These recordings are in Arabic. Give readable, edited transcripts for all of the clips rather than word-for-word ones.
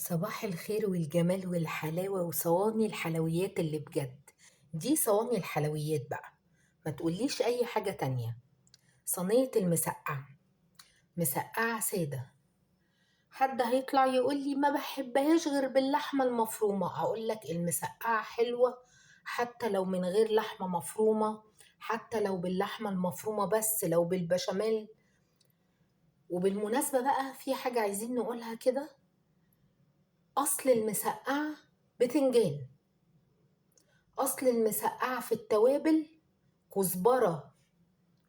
صباح الخير والجمال والحلاوة وصواني الحلويات اللي بجد. دي صواني الحلويات بقى. ما تقوليش أي حاجة تانية. صينية المسقعة، مسقعة سادة. حد هيطلع يقول لي ما بحبهاش غير باللحمة المفرومة، أقول لك المسقعة حلوة حتى لو من غير لحمة مفرومة، حتى لو باللحمة المفرومة بس لو بالبشاميل. وبالمناسبة بقى في حاجة عايزين نقولها كده. أصل المسقعة بتنجان. أصل المسقعة في التوابل كزبرة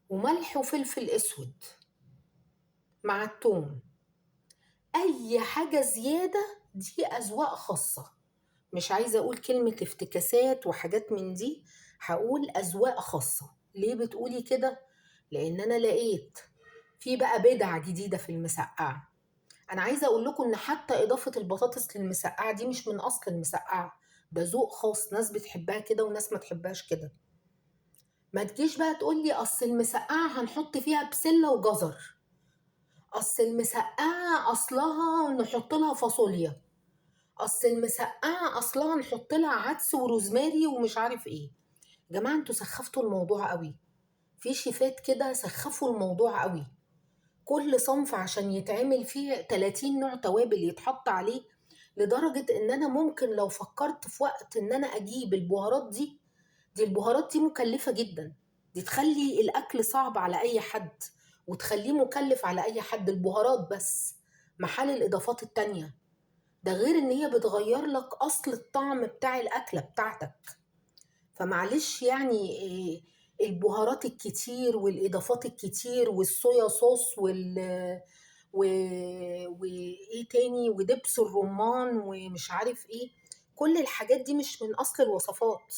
وملح وفلفل أسود مع التوم. أي حاجة زيادة دي أذواق خاصة. مش عايزة أقول كلمة افتكاسات وحاجات من دي، هقول أذواق خاصة. ليه بتقولي كده؟ لأن أنا لقيت في بقى بدع جديدة في المسقعة. أنا عايزة أقول لكم إن حتى إضافة البطاطس للمسقعة دي مش من أصل المسقعة، ده ذوق خاص، ناس بتحبها كده وناس ما تحبهاش كده. ما تجيش بقى تقول لي اصل المسقعه هنحط فيها بسله وجزر، اصل المسقعه اصلها نحط لها فاصوليا، اصل المسقعه اصلها نحط لها عدس وروزماري ومش عارف ايه. يا جماعه انتوا سخفتوا الموضوع قوي. في شيفات كده سخفوا الموضوع قوي. كل صنف عشان يتعمل فيه 30 نوع توابل يتحط عليه، لدرجة ان انا ممكن لو فكرت في وقت ان انا اجيب البهارات دي. دي البهارات دي مكلفة جدا. دي تخلي الاكل صعب على اي حد، وتخليه مكلف على اي حد البهارات بس، محل الاضافات التانية. ده غير ان هي بتغير لك اصل الطعم بتاع الاكلة بتاعتك. فمعلش يعني البهارات الكتير والاضافات الكتير والصويا صوص و... وايه تاني ودبس الرمان ومش عارف ايه، كل الحاجات دي مش من اصل الوصفات.